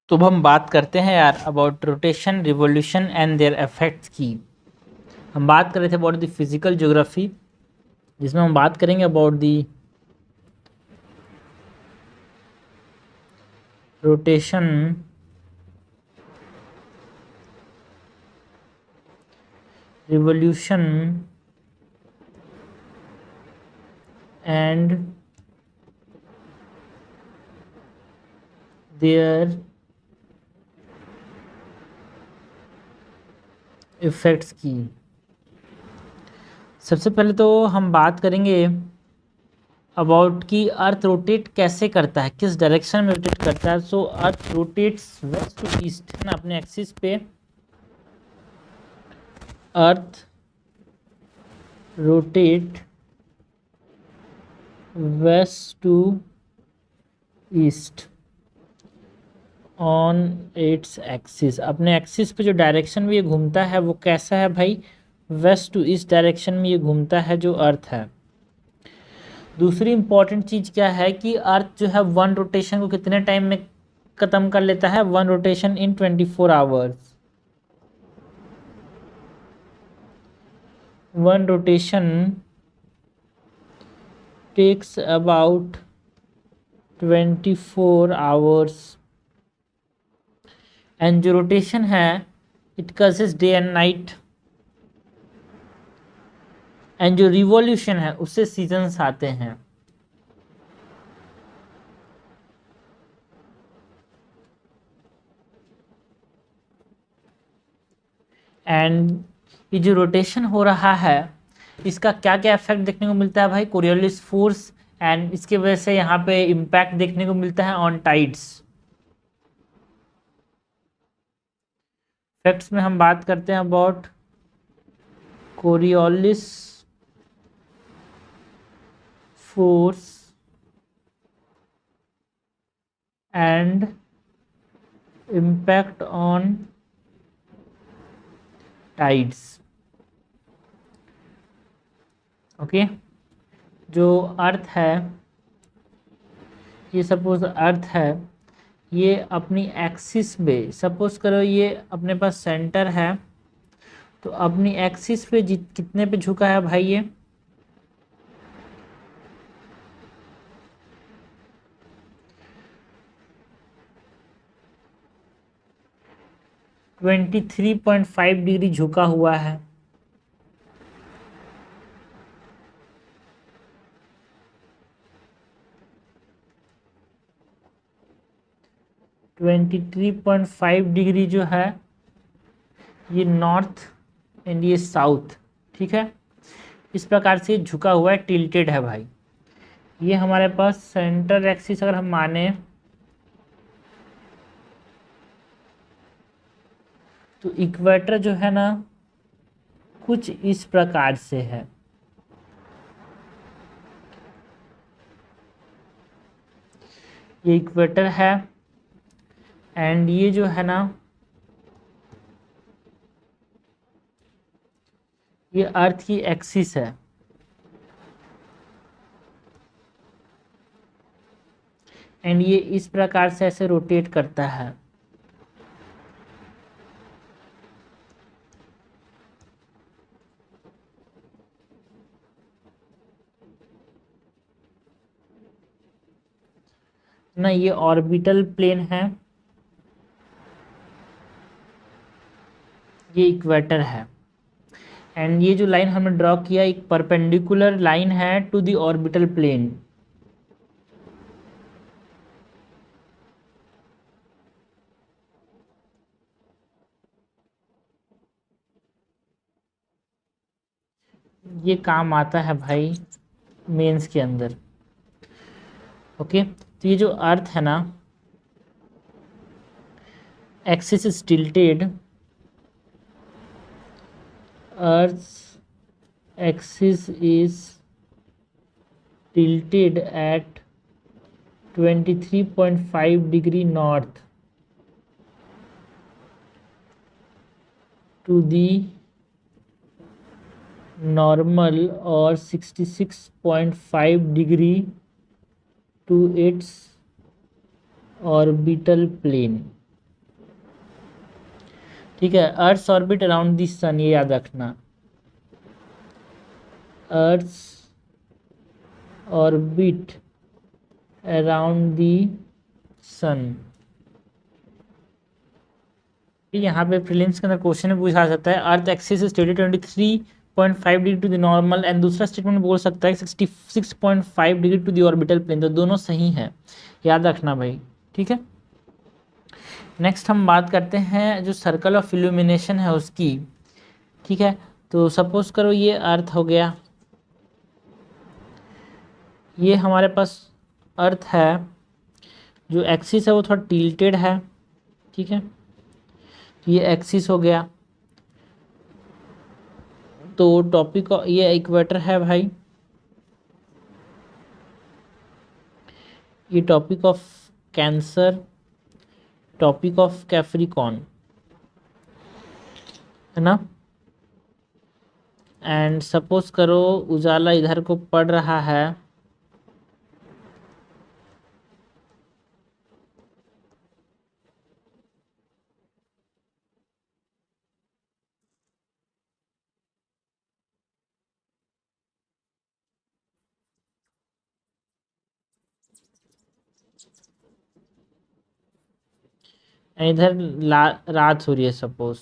तो अब हम बात करते हैं यार about rotation revolution and there effects की। हम बात कर रहे थे अबाउट द फिजिकल ज्योग्राफी, जिसमें हम बात करेंगे about the rotation revolution and there effects की। सबसे पहले तो हम बात करेंगे अबाउट कि अर्थ रोटेट कैसे करता है, किस डायरेक्शन में रोटेट करता है। So earth rotates west to east, है ना, अपने एक्सिस पे earth rotate west to east on its axis. अपने एक्सिस पे जो डायरेक्शन में ये घूमता है वो कैसा है भाई, वेस्ट टू ईस्ट डायरेक्शन में ये घूमता है जो अर्थ है। दूसरी इंपॉर्टेंट चीज़ क्या है कि अर्थ जो है वन रोटेशन को कितने टाइम में ख़त्म कर लेता है, one rotation in 24 hours. One rotation takes about 24 hours. And जो रोटेशन है it causes day and night. And जो रिवॉल्यूशन है उससे सीजन्स आते हैं। एंड ये जो रोटेशन हो रहा है इसका क्या क्या इफेक्ट देखने को मिलता है भाई, कोरियोलिस फोर्स, एंड इसके वजह से यहाँ पे इम्पैक्ट देखने को मिलता है ऑन टाइड्स। इफेक्ट्स में हम बात करते हैं about Coriolis force and impact on tides. Okay, जो अर्थ है, ये सपोज अर्थ है, ये अपनी एक्सिस पे, सपोज करो ये अपने पास सेंटर है, तो अपनी एक्सिस पे कितने पे झुका है भाई, ये 23.5 डिग्री झुका हुआ है। ट्वेंटी 3.5 डिग्री जो है ये नॉर्थ एंड ये साउथ, ठीक है, इस प्रकार से झुका हुआ है, टिल्टेड है भाई। ये हमारे पास सेंटर एक्सिस अगर हम माने तो इक्वेटर जो है ना कुछ इस प्रकार से है। ये इक्वेटर है एंड ये जो है ना ये अर्थ की एक्सिस है। एंड ये इस प्रकार से ऐसे रोटेट करता है। ना ये ऑर्बिटल प्लेन है, ये इक्वेटर है। एंड ये जो लाइन हमने ड्रॉ किया एक परपेंडिकुलर लाइन है टू द ऑर्बिटल प्लेन। ये काम आता है भाई मेंस के अंदर। ओके, तो ये जो अर्थ है ना axis is tilted, earth axis is tilted at 23.5 degree north to the normal or 66.5 degree to its orbital plane। ठीक है, अर्थ ऑर्बिट अराउंड द सन, ये याद रखना, अर्थ ऑर्बिट अराउंड द सन। यहाँ पे प्रीलिम्स के अंदर क्वेश्चन में पूछा सकता है earth axis is 23.5 degree to the normal, and दूसरा स्टेटमेंट बोल सकता है 66.5 degree to the orbital plane, तो दोनों सही हैं, याद रखना भाई। ठीक है, नेक्स्ट हम बात करते हैं जो सर्कल ऑफ इल्यूमिनेशन है उसकी। ठीक है, तो सपोज करो ये अर्थ हो गया, ये हमारे पास अर्थ है, जो एक्सिस है वो थोड़ा टिल्टेड है। ठीक है, ये एक्सिस हो गया, तो टॉपिक ये इक्वेटर है भाई, ये topic of cancer, topic of Capricorn है ना। एंड सपोज करो उजाला इधर को पड़ रहा है, इधर रात हो रही है सपोज,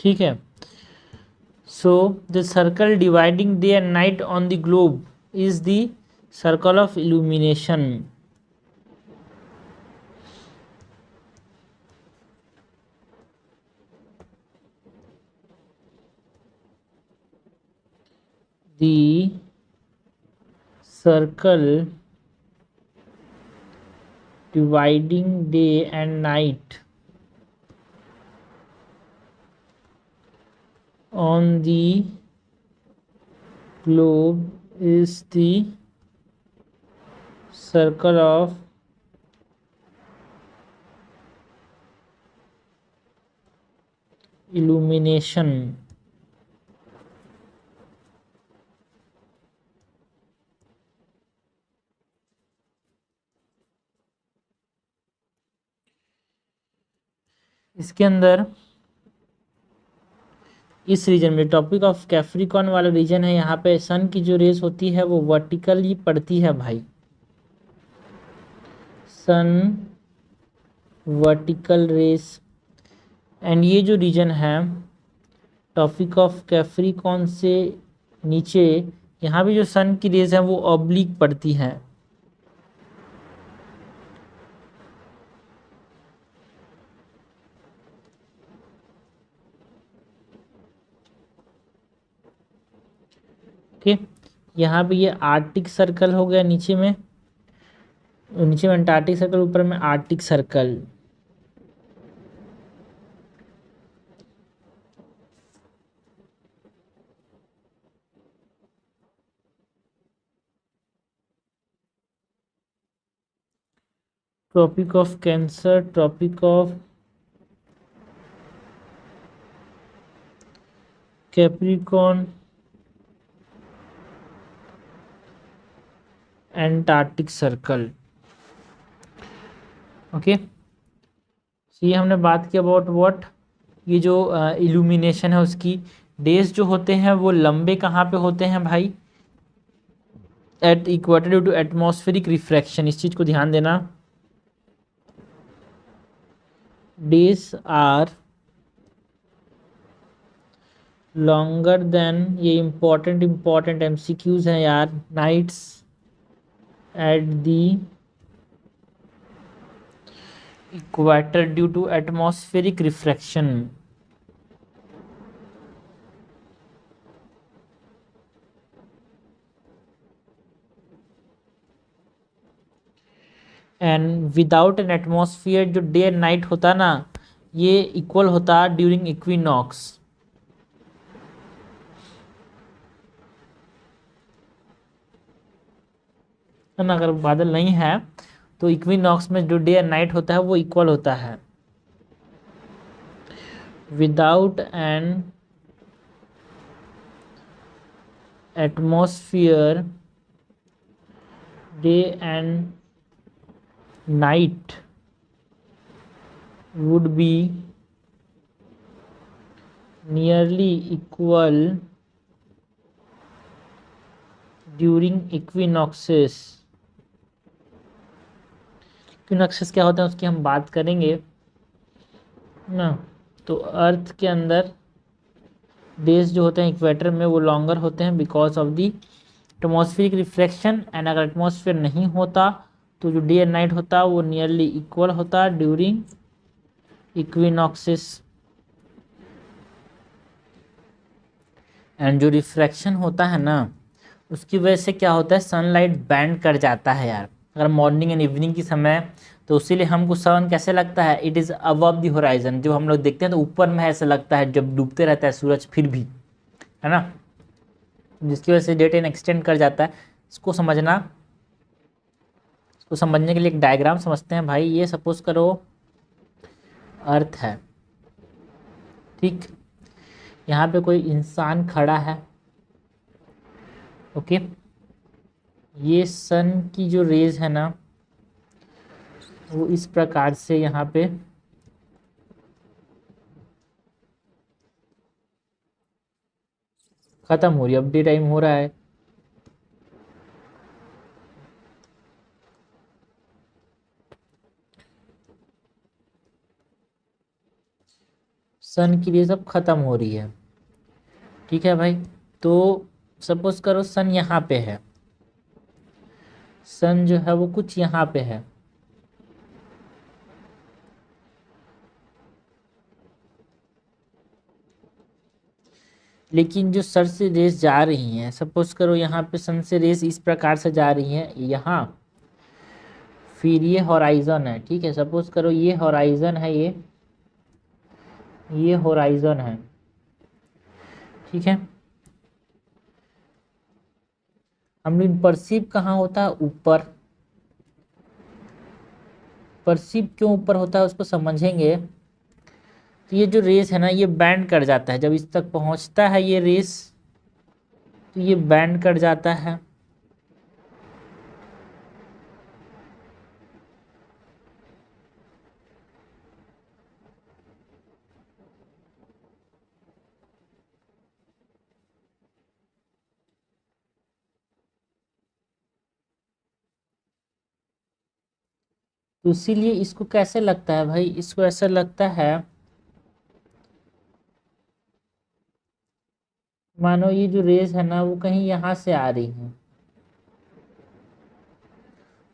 ठीक है। So the circle dividing day and night on the globe is the circle of illumination. The circle dividing day and night on the globe is the circle of illumination। इसके अंदर इस रीजन में topic of Capricorn वाला reason है, यहाँ पे सन की जो रेस होती है वो वर्टिकली पड़ती है भाई, सन वर्टिकल रेस। एंड ये जो रीजन है टॉपिक ऑफ कैप्रिकॉर्न से नीचे, यहाँ भी जो सन की रेस है वो ऑब्लिक पड़ती है। ओके, यहाँ पे ये आर्टिक सर्कल हो गया नीचे में अंटार्कटिक सर्कल, ऊपर में Arctic Circle. Tropic of Cancer, Tropic of Capricorn, Antarctic Circle. Okay, ये हमने बात की अबाउट व्हाट, ये जो इल्यूमिनेशन है उसकी डेज जो होते हैं वो लंबे कहाँ पे होते हैं भाई, at equator due to atmospheric refraction, इस चीज को ध्यान देना। डेज आर लॉन्गर देन, ये इंपॉर्टेंट एमसीक्यूज हैं यार, nights at the equator due to atmospheric refraction. And without an atmosphere जो डे एंड नाइट होता ना, ये इक्वल होता ड्यूरिंग इक्विनॉक्स। है ना, अगर बादल नहीं है तो इक्विनॉक्स में जो डे एंड नाइट होता है वो इक्वल होता है। Without an atmosphere day and night would be nearly equal during equinoxes। Equinoxes क्या होता है उसकी हम बात करेंगे ना। तो अर्थ के अंदर डेज जो होते हैं इक्वेटर में वो लॉन्गर होते हैं because of the atmospheric reflection. And अगर एटमॉस्फेयर नहीं होता तो जो डे एंड नाइट होता वो नियरली इक्वल होता ड्यूरिंग इक्विनॉक्सेस। एंड जो रिफ्रैक्शन होता है ना उसकी वजह से क्या होता है सनलाइट बैंड कर जाता है यार अगर मॉर्निंग एंड इवनिंग की समय। तो इसीलिए हमको सन कैसे लगता है it is above the horizon. जब हम लोग देखते हैं तो ऊपर में ऐसा लगता है जब डूबते रहता है सूरज फिर भी, है ना, जिसकी वजह से डे टाइम एक्सटेंड कर जाता है। इसको समझना, इसको समझने के लिए एक डायग्राम समझते हैं भाई। ये सपोज करो अर्थ है, ठीक, यहाँ पे कोई इंसान खड़ा है, ओके। ये सन की जो रेज है ना वो इस प्रकार से यहाँ पे खत्म हो रही है। अब डे टाइम हो रहा है, सन की रेज अब खत्म हो रही है, ठीक है भाई। तो सपोज करो सन यहाँ पे है, सन जो है वो कुछ यहाँ पे है, लेकिन जो सर से रेस जा रही हैं, सपोज करो यहाँ पे सन से रेस इस प्रकार से जा रही हैं यहाँ, फिर ये हॉराइजन है, ठीक है। सपोज करो ये हॉराइजन है, ये हॉराइजन है, ठीक है। हम लोग परसीव कहाँ होता है ऊपर, परसीव क्यों ऊपर होता है उसको समझेंगे। तो ये जो रेस है ना ये बैंड कर जाता है जब इस तक पहुंचता है ये रेस, तो ये बैंड कर जाता है। तो इसीलिए इसको कैसे लगता है भाई, इसको ऐसा लगता है मानो ये जो रेस है ना वो कहीं यहाँ से आ रही है।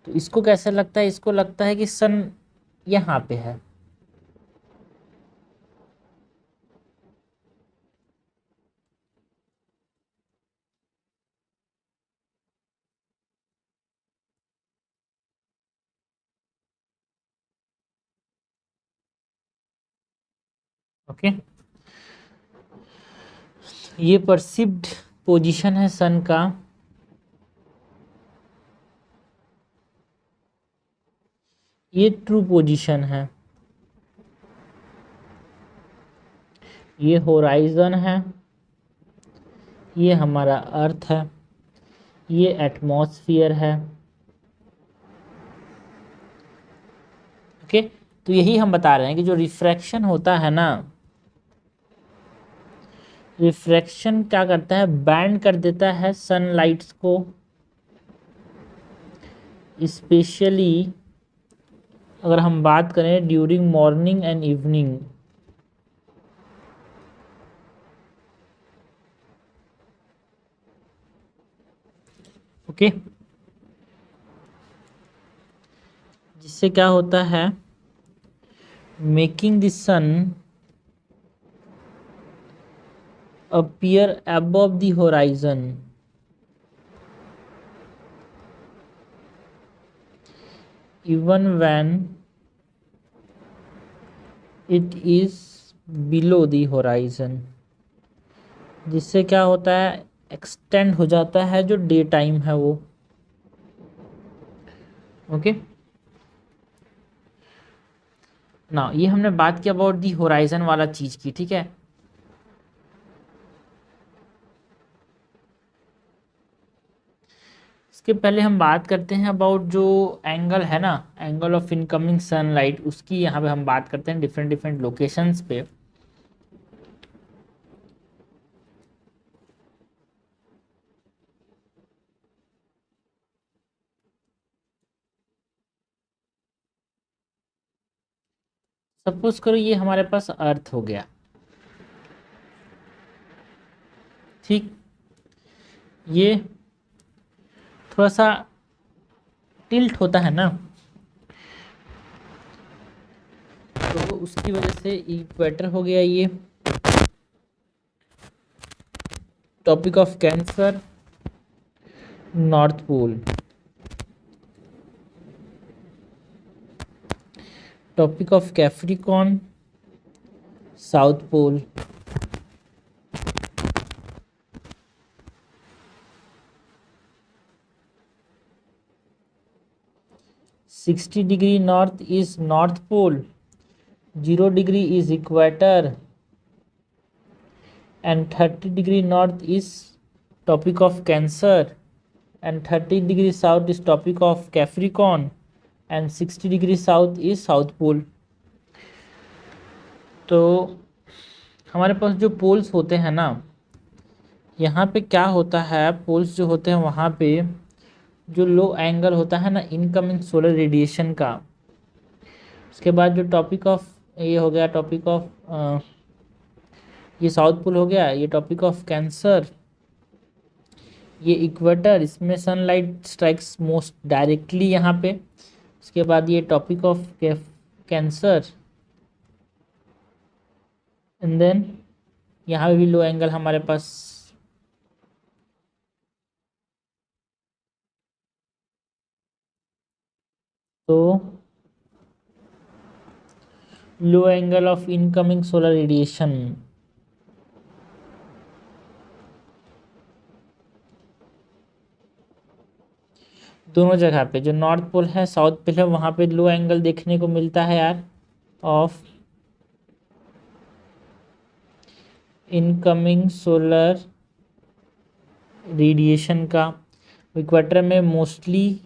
तो इसको कैसे लगता है, इसको लगता है कि सन यहाँ पे है, ओके। ये परसिव्ड पोजीशन है सन का, ये ट्रू पोजीशन है, ये होराइजन है, ये हमारा अर्थ है, ये एटमॉस्फेयर है, ओके। तो यही हम बता रहे हैं कि जो रिफ्रैक्शन होता है ना, रिफ्रैक्शन क्या करता है बैंड कर देता है सनलाइट्स को, स्पेशली अगर हम बात करें during morning and evening. Okay, जिससे क्या होता है making the sun appear above the horizon even when it is below the horizon। जिससे क्या होता है एक्सटेंड हो जाता है जो डे टाइम है वो, ओके ना। ये हमने बात की अबाउट दी होराइजन वाला चीज़ की, ठीक है। उसके पहले हम बात करते हैं अबाउट जो एंगल है ना, एंगल ऑफ इनकमिंग सनलाइट, उसकी यहाँ पे हम बात करते हैं डिफरेंट डिफरेंट लोकेशंस पे। सपोज करो ये हमारे पास अर्थ हो गया, ठीक। ये थोड़ा सा टिल्ट होता है ना, तो उसकी वजह से इक्वेटर हो गया ये। Topic of cancer north pole, topic of Capricorn south pole, sixty degree north is north pole, 0 degree is equator, and 30 degree north is topic of Cancer, and 30 degree south is topic of Capricorn, and 60 degree south is South Pole। तो हमारे पास जो poles होते हैं ना, यहाँ पे क्या होता है, पोल्स जो होते हैं वहाँ पे जो लो एंगल होता है ना इनकमिंग सोलर रेडिएशन का, उसके बाद जो टॉपिक ऑफ ये हो गया टॉपिक ऑफ ये साउथ पोल हो गया, ये टॉपिक ऑफ कैंसर, ये इक्वेटर, इसमें सनलाइट स्ट्राइक्स मोस्ट डायरेक्टली यहाँ पे। उसके बाद ये topic of cancer, and then यहाँ पे भी लो एंगल हमारे पास। तो low angle of incoming solar radiation, दोनों जगह पे जो नॉर्थ पोल है साउथ पोल है वहाँ पे लो एंगल देखने को मिलता है यार ऑफ इनकमिंग सोलर रेडिएशन का। इक्वेटर में मोस्टली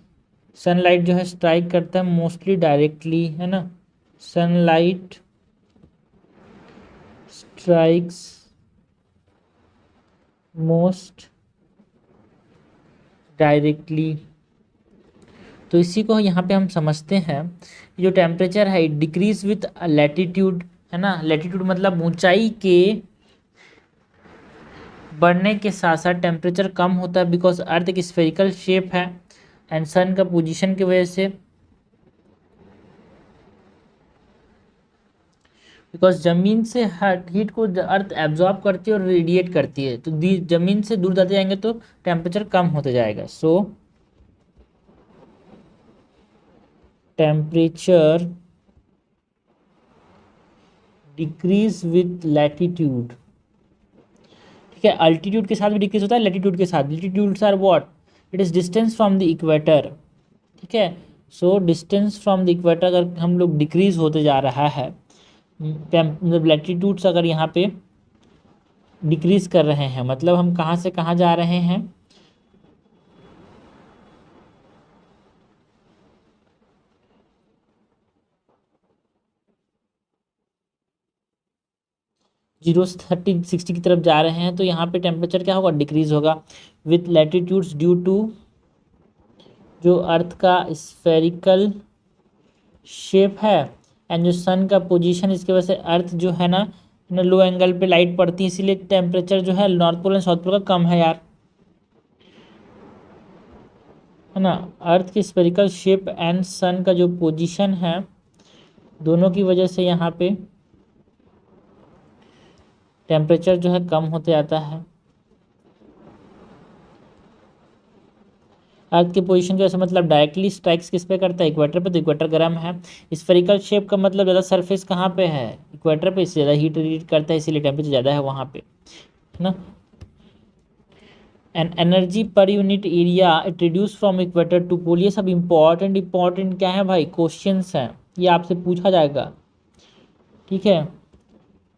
सनलाइट जो है स्ट्राइक करता है मोस्टली डायरेक्टली, है ना, सनलाइट स्ट्राइक्स मोस्ट डायरेक्टली। तो इसी को यहाँ पे हम समझते हैं, जो टेम्परेचर है डिक्रीज विथ लैटिट्यूड, है ना, लैटिट्यूड मतलब ऊंचाई के बढ़ने के साथ साथ टेम्परेचर कम होता है, बिकॉज अर्थ एक स्फेरिकल शेप है एंड सन का पोजीशन की वजह से, बिकॉज ज़मीन से हीट को अर्थ एब्जॉर्ब करती है और रेडिएट करती है, तो ज़मीन से दूर जाते जाएंगे तो टेम्परेचर कम होते जाएगा। सो टेम्परेचर डिक्रीज विथ लैटिट्यूड, ठीक है, अल्टीट्यूड के साथ भी डिक्रीज होता है, लैटिट्यूड के साथ। Latitudes are what, it is distance from the equator, ठीक है। So distance from the equator अगर हम लोग डिक्रीज होते जा रहा है, मतलब लैटिट्यूड्स अगर यहाँ पे डिक्रीज कर रहे हैं, मतलब हम कहाँ से कहाँ जा रहे हैं, जीरो से 30-60 की तरफ जा रहे हैं, तो यहाँ पे टेम्परेचर क्या होगा, डिक्रीज होगा विथ लैटिट्यूड्स ड्यू टू जो अर्थ का स्फेरिकल शेप है एंड जो सन का पोजीशन, इसकी वजह से अर्थ जो है ना लो एंगल पे लाइट पड़ती है, इसीलिए टेम्परेचर जो है north pole and south pole का कम है यार, है ना। अर्थ की स्फेरिकल शेप एंड सन का जो पोजीशन है, दोनों की वजह से यहाँ पे टेम्परेचर जो है कम होते जाता है। अर्थ की पोजीशन की वजह से मतलब डायरेक्टली स्ट्राइक्स किस पे करता है, इक्वेटर पे, तो इक्वेटर गर्म है। स्फेरिकल शेप का मतलब ज़्यादा सरफेस कहाँ पे है, इक्वेटर पे, इससे ज़्यादा हीट रेडिएट करता है, इसीलिए टेम्परेचर ज़्यादा है वहाँ पे, है ना। And energy per unit area it reduce from equator to pole, ये सब इंपॉर्टेंट क्या है भाई, क्वेश्चंस हैं, ये आपसे पूछा जाएगा, ठीक है।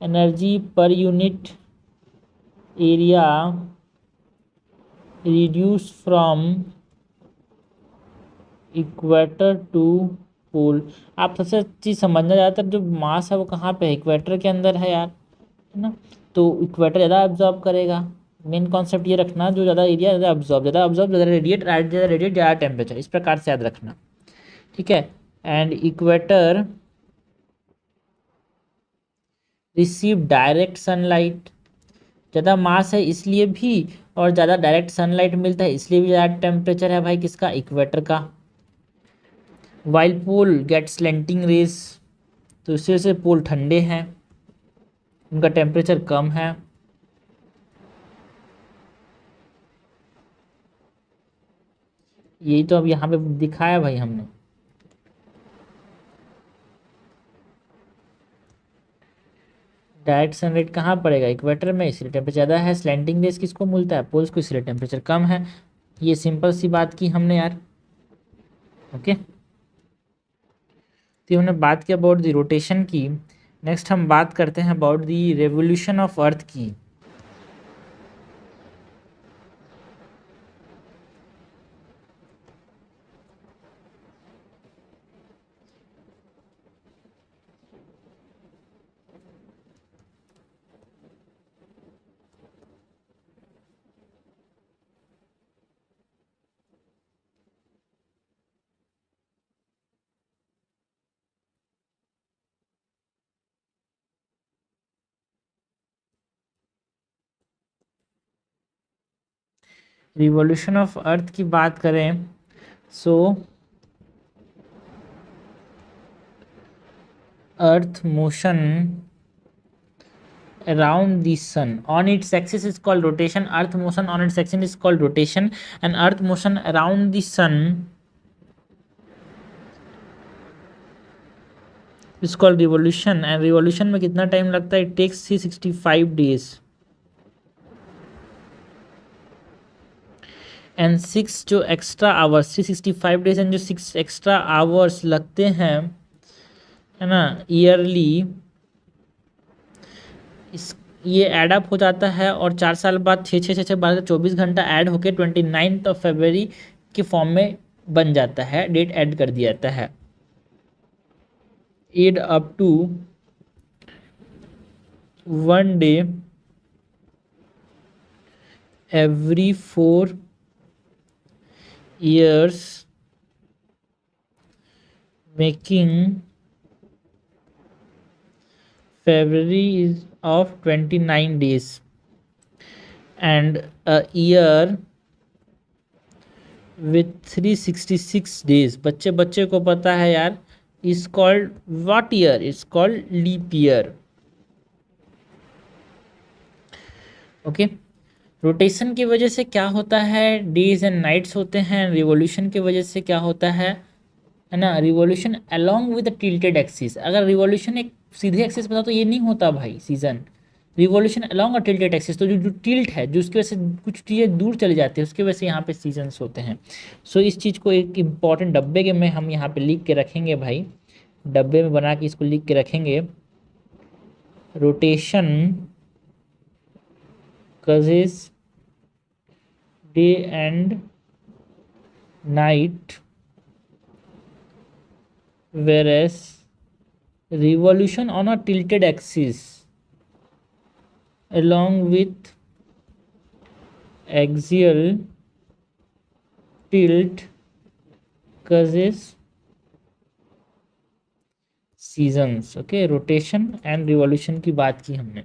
Energy per unit area reduce from equator to pole. आप सबसे चीज़ समझना, ज़्यादातर जो मास है वो कहाँ पे है, इक्वेटर के अंदर है यार, है ना। तो इक्वेटर ज़्यादा अब्जॉर्ब करेगा। मेन कॉन्सेप्ट ये रखना, जो ज़्यादा एरिया ज़्यादा अब्जॉर्ब ज़्यादा रेडिएट ज़्यादा टेम्परेचर, इस प्रकार से याद रखना, ठीक है। And equator receive direct sunlight, ज़्यादा मास है इसलिए भी, और ज़्यादा डायरेक्ट सनलाइट मिलता है इसलिए भी ज़्यादा टेम्परेचर है भाई किसका, इक्वेटर का। वाइल पोल गेट स्लेंटिंग रेस, तो इससे से पोल ठंडे हैं, उनका टेम्परेचर कम है। यही तो अब यहाँ पे दिखाया भाई हमने। डायरेक्ट सनलाइट कहाँ पड़ेगा, इक्वेटर में, इसलिए टेम्परेचर ज़्यादा है। स्लैंटिंग रेस किसको मिलता है, पोल्स को, इसलिए टेम्परेचर कम है। ये सिंपल सी बात की हमने यार, ओके। तो हमने बात की अबाउट द रोटेशन की। नेक्स्ट हम बात करते हैं about the revolution of earth की। रिवॉल्यूशन ऑफ अर्थ की बात करें, सो अर्थ motion around the sun on its axis is called rotation. Earth motion on its axis is called rotation, and earth motion around the sun is called revolution. And revolution में कितना time लगता है, it takes 365 days and 6 जो extra hours, 365 days and जो 6 extra hours लगते हैं, है ना, ईयरली, इस ये एड अप हो जाता है, और 4 साल बाद 6 6 6 6 12 24 घंटा ऐड होके 29 के फॉर्म में बन जाता है, डेट ऐड कर दिया जाता है। Add up to 1 day every 4 years, making February is of 29 days and a year with 366 days। बच्चे बच्चे को पता है यार, is called what year, is called leap year, okay. Rotation की वजह से क्या होता है, डेज एंड नाइट्स होते हैं। रिवॉल्यूशन की वजह से क्या होता है ना, revolution along with tilted axis. अगर रिवॉल्यूशन एक सीधे एक्सिस पे था तो ये नहीं होता भाई season. Revolution along a tilted axis, तो जो टिल्ट है, जो उसकी वजह से कुछ चीज़ें दूर चली जाती है, उसकी वजह से यहाँ पे सीजन्स होते हैं। सो इस चीज़ को एक इम्पॉर्टेंट डब्बे के में हम यहाँ पे लिख के रखेंगे भाई, डब्बे में बना के इसको लिख के रखेंगे। Rotation causes day and night, whereas revolution on a tilted axis along with axial tilt causes seasons, okay. Rotation and revolution की बात की हमने,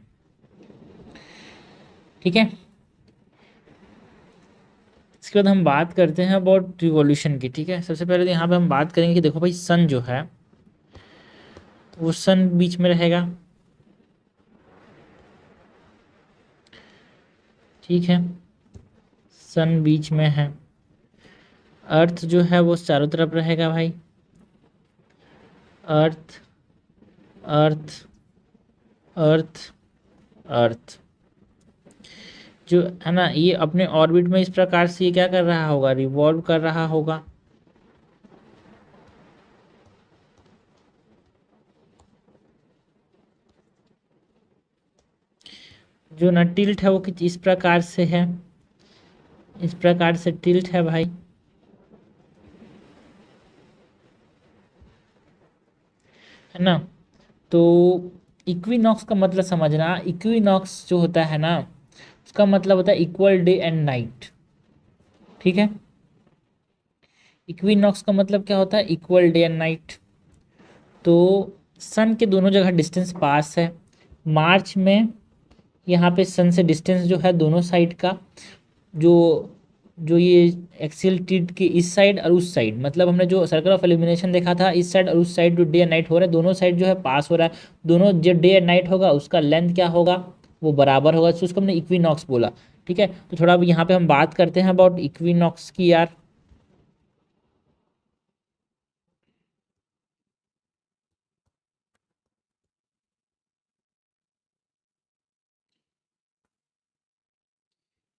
ठीक है। इसके बाद हम बात करते हैं अबाउट रिवॉल्यूशन की, ठीक है। सबसे पहले तो यहाँ पे हम बात करेंगे कि देखो भाई, सन जो है वो सन बीच में रहेगा, ठीक है, सन बीच में है। अर्थ जो है वो चारों तरफ रहेगा भाई, अर्थ अर्थ अर्थ अर्थ, जो है ना, ये अपने ऑर्बिट में इस प्रकार से ये क्या कर रहा होगा, रिवॉल्व कर रहा होगा। जो ना टिल्ट है वो कुछ इस प्रकार से है, इस प्रकार से टिल्ट है भाई, है ना। तो इक्विनॉक्स का मतलब समझना, इक्विनॉक्स जो होता है ना उसका मतलब होता है इक्वल डे एंड नाइट। ठीक है, इक्विनॉक्स का मतलब क्या होता है, इक्वल डे एंड नाइट। तो सन के दोनों जगह डिस्टेंस पास है। मार्च में यहाँ पे सन से डिस्टेंस जो है दोनों साइड का, जो जो ये एक्सियल टीथ के इस साइड और उस साइड, मतलब हमने जो सर्कल ऑफ एलिमिनेशन देखा था, इस साइड और उस साइड जो डे एंड नाइट हो रहा है दोनों साइड जो है पास हो रहा है। दोनों जो डे एंड नाइट होगा उसका लेंथ क्या होगा, वो बराबर होगा, तो उसको हमने इक्विनॉक्स बोला। ठीक है, तो थोड़ा अब यहाँ पे हम बात करते हैं अबाउट इक्विनॉक्स की यार।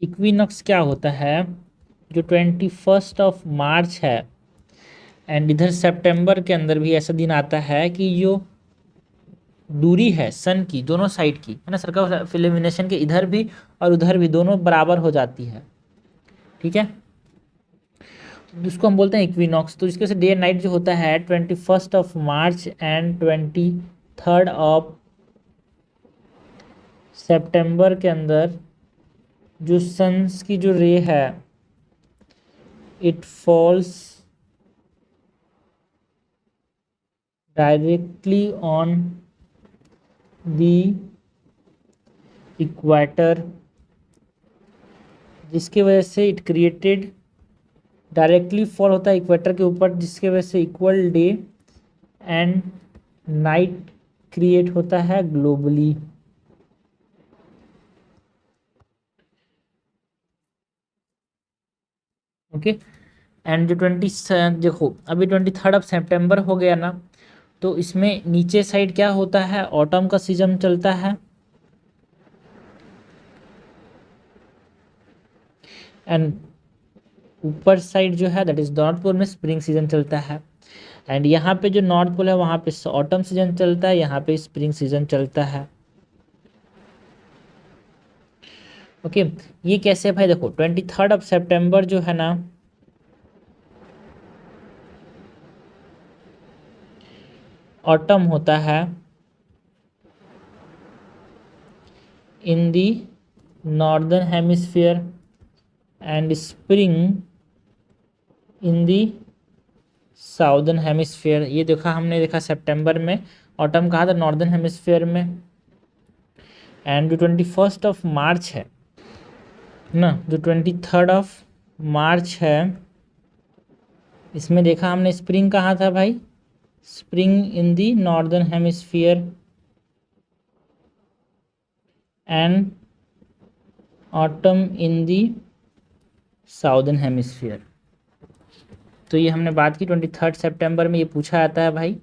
इक्विनॉक्स क्या होता है, जो 21 मार्च है, एंड इधर सितंबर के अंदर भी ऐसा दिन आता है कि जो दूरी है सन की दोनों साइड की, है ना, सर्कल ऑफ इल्यूमिनेशन के इधर भी और उधर भी दोनों बराबर हो जाती है। ठीक है, तो इसको हम बोलते हैं इक्विनॉक्स। तो इसके वजह से डे एंड नाइट जो होता है 21 मार्च एंड 23 सितंबर के अंदर जो सन्स की जो रे है it falls directly on the equator, जिसकी वजह से इट क्रिएटेड, डायरेक्टली फॉल होता है इक्वेटर के ऊपर, जिसके वजह से equal day and night create होता है ग्लोबली। ओके, एंड जो देखो अभी 23 सितंबर हो गया ना, तो इसमें नीचे साइड क्या होता है, ऑटम का सीजन चलता है, एंड ऊपर साइड जो है दैट इज नॉर्थ पोल में स्प्रिंग सीजन चलता है। एंड यहाँ पे जो नॉर्थ पोल है वहाँ पे ऑटम सीजन चलता है, यहाँ पे स्प्रिंग सीजन चलता है। ओके, ये कैसे है भाई, देखो 23 सितंबर जो है ना ऑटम होता है in the northern hemisphere and spring in the southern hemisphere. ये देखा हमने, देखा सितंबर में ऑटम कहा था नॉर्दर्न हेमिस्फीयर में। एंड जो 21 मार्च है ना, जो 23 मार्च है, इसमें देखा हमने स्प्रिंग कहा था भाई, spring in the northern hemisphere and autumn in the southern hemisphere. तो ये हमने बात की 23 सितंबर में, ये पूछा जाता है भाई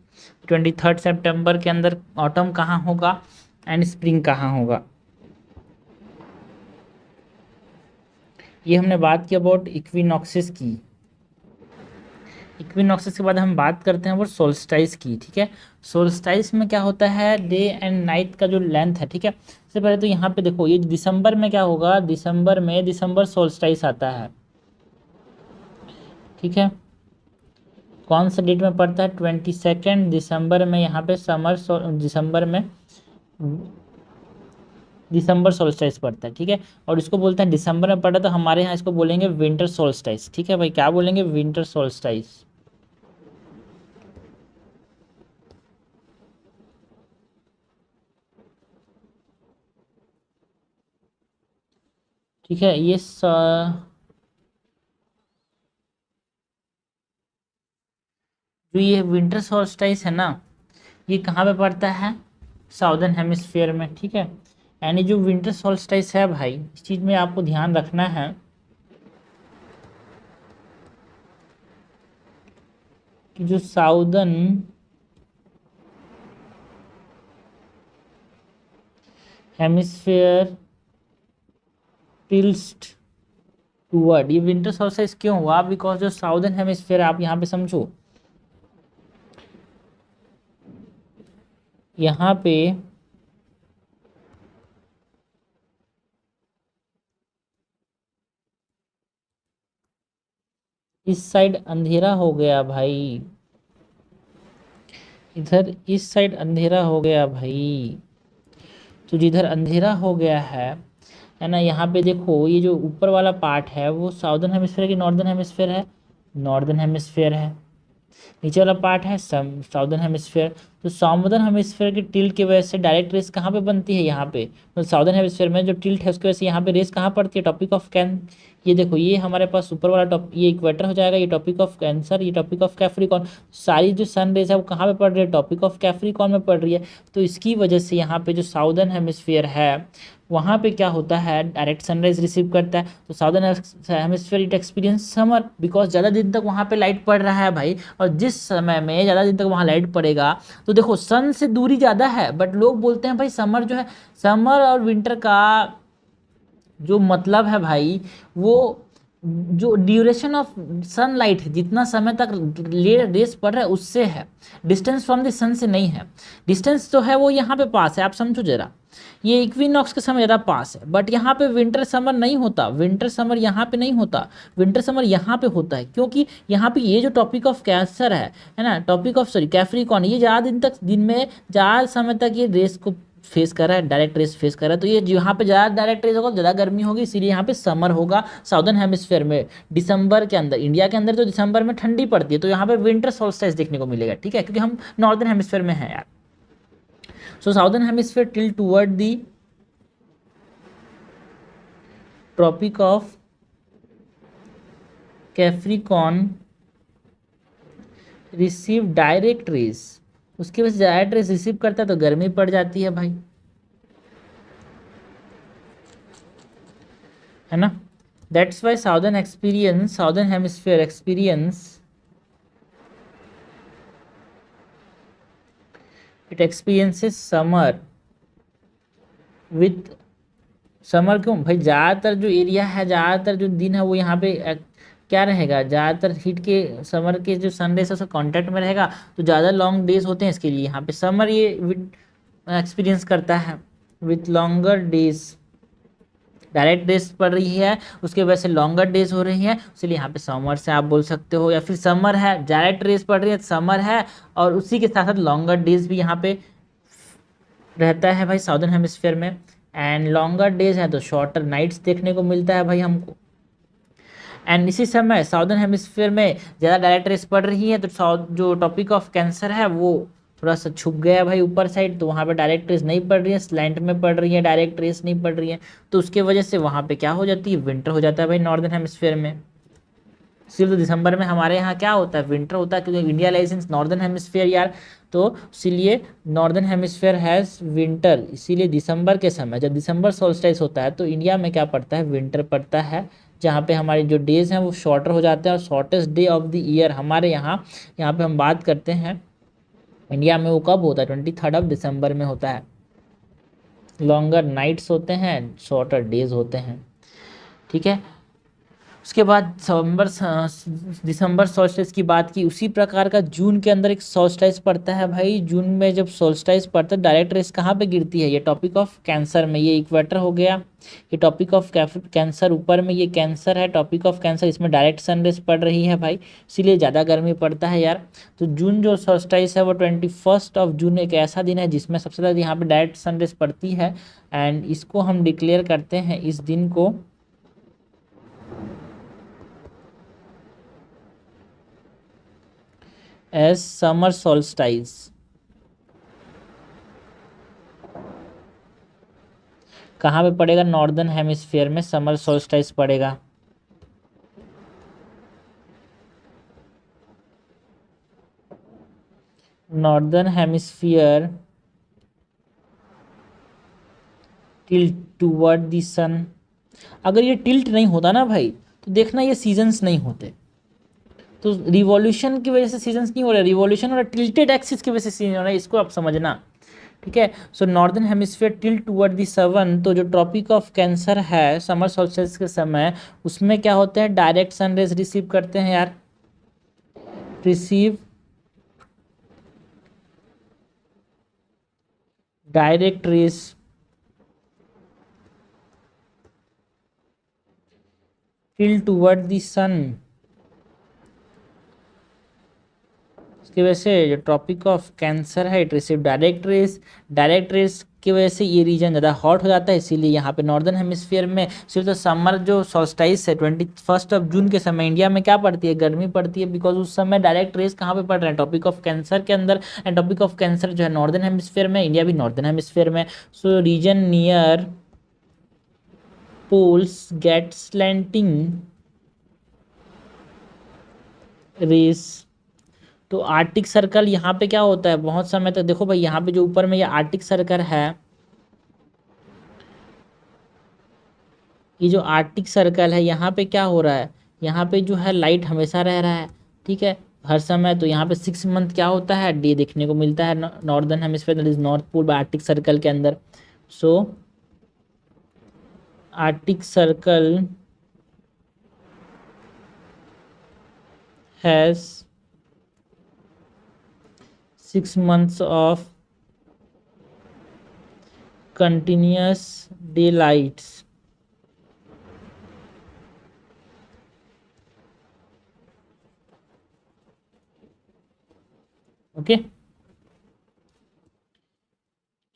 23 सितंबर के अंदर ऑटम कहाँ होगा एंड स्प्रिंग कहाँ होगा। ये हमने बात की अबाउट इक्विनॉक्सिस की। इक्विनॉक्सिस के बाद हम बात करते हैं वो सोल्स्टाइस की। ठीक है, सोल्स्टाइस में क्या होता है, डे एंड नाइट का जो लेंथ है। ठीक है, सबसे पहले तो यहाँ पे देखो ये दिसंबर में क्या होगा, दिसंबर में दिसंबर सोल्स्टाइस आता है। ठीक है, कौन सा डेट में पड़ता है, 22 दिसंबर में, यहाँ पे दिसंबर में दिसंबर सोल्स्टाइस पड़ता है। ठीक है, और इसको बोलते हैं दिसंबर में पड़ा तो हमारे यहाँ इसको बोलेंगे विंटर सोल्स्टाइस। ठीक है भाई, क्या बोलेंगे, विंटर सोल्स्टाइस। ठीक है, जो ये विंटर सोल्स्टाइस है ना, ये कहाँ पे पड़ता है, साउदर्न हेमिस्फीयर में। ठीक है, यानी जो विंटर सोल्स्टाइस है भाई, इस चीज़ में आपको ध्यान रखना है कि जो साउदर्न हेमिस्फीयर टिल्स्ट टूवर्ड, ये विंटर सोल्स्टाइस क्यों हुआ, बिकॉज जो साउदर्न हेमिस्फीयर, आप यहाँ पे समझो, यहाँ पे इस साइड अंधेरा हो गया भाई, इधर इस साइड अंधेरा हो गया भाई, तो जिधर अंधेरा हो गया है ना, यहाँ पे देखो ये जो ऊपर वाला पार्ट है वो साउदर्न हेमिस्फेयर की नॉर्दर्न हेमिस्फेयर है, नॉर्दर्न हेमिस्फेयर है। नीचे वाला पार्ट है साउदर्न हेमिस्फेयर। तो साउदर्न हेमिस्फेयर की टिल्ट की वजह से डायरेक्ट रेस कहाँ पे बनती है, यहाँ पे, तो साउदर्न हेमिस्फेयर में जो टिल्ट है उसकी वजह से यहाँ पे रेस कहाँ पड़ती है, टॉपिक ऑफ कैन, ये देखो ये हमारे पास ऊपर वाला टॉप, ये इक्वेटर हो जाएगा, ये टॉपिक ऑफ कैंसर, ये टॉपिक ऑफ कैप्रिकॉर्न। सारी जो सन रेज है वो कहाँ पे पड़ रही है, टॉपिक ऑफ कैप्रिकॉर्न में पड़ रही है। तो इसकी वजह से यहाँ पे जो साउदर्न हेमिस्फीयर है वहाँ पे क्या होता है, डायरेक्ट सनराइज रिसीव करता है। तो southern hemisphere it experience summer, because ज़्यादा दिन तक वहाँ पे लाइट पड़ रहा है भाई, और जिस समय में ज़्यादा दिन तक वहाँ लाइट पड़ेगा तो देखो सन से दूरी ज़्यादा है, बट लोग बोलते हैं भाई समर जो है, समर और विंटर का जो मतलब है भाई, वो जो ड्यूरेशन ऑफ सनलाइट है, जितना समय तक रेस पड़ रहा है उससे है, डिस्टेंस फ्रॉम द सन से नहीं है। डिस्टेंस तो है वो यहाँ पे पास है, आप समझो जरा, ये इक्विनॉक्स के समय ज़्यादा पास है, बट यहाँ पे विंटर समर नहीं होता, विंटर समर यहाँ पे नहीं होता, विंटर समर यहाँ पे होता है, क्योंकि यहाँ पे ये जो टॉपिक ऑफ कैंसर है ना, टॉपिक ऑफ सॉरी कैप्रिकॉर्न, ये ज़्यादा दिन तक, दिन में ज़्यादा समय तक ये रेस को फेस कर रहा है, डायरेक्ट रेस फेस कर रहा है। तो ये यहाँ पे ज़्यादा डायरेक्ट रेस होगा, ज़्यादा गर्मी होगी, इसीलिए यहाँ पे समर होगा साउदर्न हेमिस्फेयर में दिसंबर के अंदर। इंडिया के अंदर तो दिसंबर में ठंडी पड़ती है, तो यहाँ पे विंटर सोल्स्टिस देखने को मिलेगा, ठीक है, क्योंकि हम नॉर्दर्न हेमिस्फेयर में हैं यार। So southern hemisphere till toward the tropic of Capricorn receive direct rays, उसके वजह से डायरेक्ट रेस रिसीव करता है तो गर्मी पड़ जाती है भाई, है ना। That's why southern hemisphere experience, it experiences summer with, summer क्यों भाई, ज़्यादातर जो एरिया है, ज़्यादातर जो दिन है वो यहाँ पे क्या रहेगा, ज़्यादातर हीट के समर के जो सन रेस है उसका कॉन्टैक्ट में रहेगा, तो ज़्यादा लॉन्ग डेज होते हैं, इसके लिए यहाँ पे समर ये विद एक्सपीरियंस करता है with longer days, direct days पड़ रही है उसके वजह से लॉन्गर डेज हो रही है, इसलिए यहाँ पे समर से आप बोल सकते हो, या फिर समर है डायरेक्ट रेस पड़ रही है समर है, और उसी के साथ साथ लॉन्गर डेज भी यहाँ पे रहता है भाई साउदर्न हेमिस्फेयर में, एंड लॉन्गर डेज है तो शॉर्टर नाइट्स देखने को मिलता है भाई हमको। एंड इसी समय साउदर्न हेमिस्फेयर में ज़्यादा डायरेक्ट रेस पड़ रही है, तो साउथ जो टॉपिक ऑफ कैंसर है वो थोड़ा सा छुप गया भाई ऊपर साइड, तो वहाँ पे डायरेक्ट रेस नहीं पड़ रही है, स्लैंट में पड़ रही है, डायरेक्ट रेस नहीं पड़ रही है, तो उसके वजह से वहाँ पे क्या हो जाती है, विंटर हो जाता है भाई नॉर्दर्न हेमिस्फेयर में। सिर्फ तो दिसंबर में हमारे यहाँ क्या होता है, विंटर होता है, क्योंकि India lies in northern hemisphere यार, तो इसीलिए नॉर्दर्न हेमिस्फेयर हैज़ विंटर, इसीलिए दिसंबर के समय जब दिसंबर सोल्स्टिस होता है तो इंडिया में क्या पड़ता है, विंटर पड़ता है, जहाँ पे हमारे जो डेज हैं वो शॉर्टर हो जाते हैं, और shortest day of the year हमारे यहाँ, यहाँ पे हम बात करते हैं इंडिया में वो कब होता है, 23 दिसंबर में होता है। लॉन्गर नाइट्स होते हैं, शॉर्टर डेज होते हैं, ठीक है। उसके बाद दिसंबर सोल्स्टिस की बात की, उसी प्रकार का जून के अंदर एक सोल्स्टिस पड़ता है भाई, जून में जब सोल्स्टिस पड़ता है डायरेक्ट रेस कहाँ पे गिरती है, ये टॉपिक ऑफ कैंसर में, ये इक्वेटर हो गया, ये टॉपिक ऑफ कैंसर ऊपर में, ये कैंसर है, टॉपिक ऑफ कैंसर, इसमें डायरेक्ट सन रेस पड़ रही है भाई, इसीलिए ज़्यादा गर्मी पड़ता है यार। तो जून जो सोल्स्टिस है वो 21 जून एक ऐसा दिन है जिसमें सबसे ज़्यादा यहाँ पे डायरेक्ट सन रेस पड़ती है, एंड इसको हम डिक्लेयर करते हैं इस दिन को एज समर सोल्स्टाइस। कहाँ पे पड़ेगा, नॉर्दर्न हेमिस्फीयर में समर सोल्स्टाइस पड़ेगा। Northern hemisphere tilt toward the sun, अगर ये टिल्ट नहीं होता ना भाई तो देखना ये सीजन्स नहीं होते, तो रिवॉल्यूशन की वजह से सीजन्स नहीं हो रहे, रिवॉल्यूशन हो रहा है टिल्टेड एक्सिस की वजह से सीजन हो रहा है, इसको आप समझना, ठीक है। So northern hemisphere tilt toward the sun, तो जो ट्रॉपिक ऑफ कैंसर है समर सोल्स्टिस के समय उसमें क्या होते हैं, डायरेक्ट सन रेज रिसीव करते हैं यार, receive direct rays till toward the sun, इसकी वजह से जो ट्रॉपिक ऑफ कैंसर है इट रिसीव डायरेक्ट रेस की वजह से ये रीजन ज़्यादा हॉट हो जाता है, इसीलिए यहाँ पे नॉर्दर्न हेमिस्फीयर में सिर्फ तो समर जो सॉल्स्टाइस है 21 जून के समय इंडिया में क्या पड़ती है, गर्मी पड़ती है, बिकॉज उस समय डायरेक्ट रेस कहाँ पे पड़ रहे हैं, टॉपिक ऑफ कैंसर के अंदर, एंड टॉपिक ऑफ कैंसर जो है नॉर्दर्न हेमिस्फीयर में, इंडिया भी नॉर्दर्न हेमिस्फीयर में, so region near poles get slanting rays. तो आर्टिक सर्कल यहाँ पे क्या होता है, बहुत समय तक देखो भाई यहाँ पे जो ऊपर में ये आर्टिक सर्कल है, ये जो आर्टिक सर्कल है यहाँ पे क्या हो रहा है, यहाँ पे जो है लाइट हमेशा रह रहा है, ठीक है, हर समय। तो यहाँ पे 6 मंथ क्या होता है, डे देखने को मिलता है northern hemisphere that is north pole arctic circle के अंदर। So arctic circle has 6 months of continuous daylights। Okay,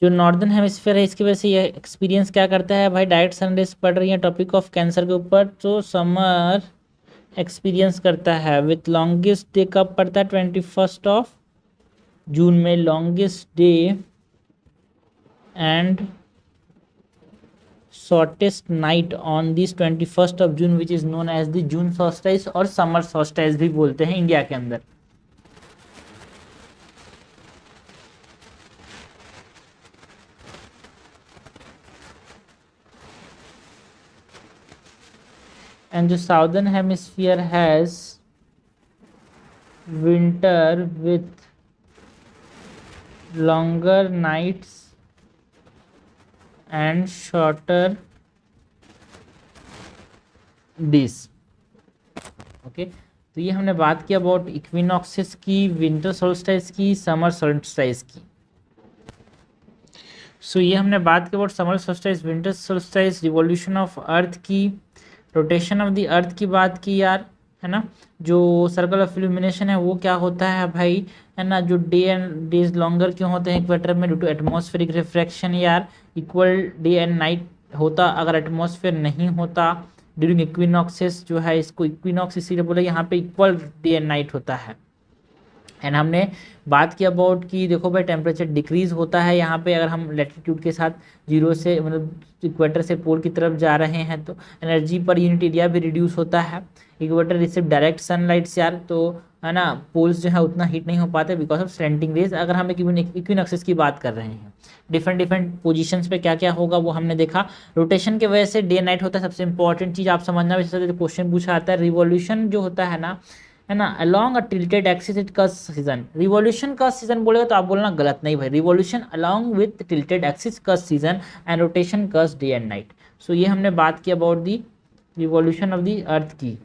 जो नॉर्दर्न हेमिस्फीयर है इसकी वजह से ये एक्सपीरियंस क्या करता है भाई, डायरेक्ट सनरेज पड़ रही है टॉपिक ऑफ कैंसर के ऊपर, तो समर एक्सपीरियंस करता है विथ लॉन्गेस्ट डे कब पड़ता है, 21 जून में longest day and shortest night on this 21 June which is known as the June solstice और समर सॉल्स्टाइस भी बोलते हैं इंडिया के अंदर। एंड जो southern hemisphere has winter with longer nights and shorter days. Okay, तो ये हमने बात की अबाउट इक्विनॉक्सेस की, विंटर सोल्स्टाइस की, समर सोल्स्टाइस की। सो ये हमने बात की about summer solstice, winter solstice, revolution of earth की, रोटेशन ऑफ द अर्थ की बात की यार, है ना। जो सर्कल ऑफ इल्यूमिनेशन है वो क्या होता है भाई, है ना, जो डे एंड डेज लॉन्गर क्यों होते हैं इक्वेटर में, ड्यू टू एटमॉस्फेरिक रिफ्रैक्शन यार, इक्वल डे एंड नाइट होता अगर एटमॉस्फेयर नहीं होता ड्यूरिंग इक्विनॉक्सेस, जो है इसको इक्विनॉक्स इसीलिए बोला, यहाँ पे इक्वल डे एंड नाइट होता है। एंड हमने बात की अबाउट कि देखो भाई टेम्परेचर डिक्रीज होता है यहाँ पे अगर हम लैटिट्यूड के साथ जीरो से मतलब इक्वेटर से पोल की तरफ जा रहे हैं, तो एनर्जी पर यूनिट एरिया भी रिड्यूस होता है। इक्वेटर रिसीव डायरेक्ट सनलाइट से यार, तो है ना, पोल्स जो है उतना हीट नहीं हो पाते बिकॉज ऑफ स्लैंटिंग रेज। अगर हम इक्विनॉक्सेस की बात कर रहे हैं, डिफरेंट पोजीशंस पे क्या क्या होगा वो हमने देखा। रोटेशन की वजह से डे नाइट होता है, सबसे इंपॉर्टेंट चीज़ आप समझना, वैसे क्वेश्चन पूछा आता है, रिवॉल्यूशन जो होता है ना along a tilted axis it curve season. Revolution curve season बोलेगा तो आप बोलना गलत नहीं भाई, revolution along with tilted axis curve season and rotation curve day and night. So ये हमने बात की about the revolution of the earth की।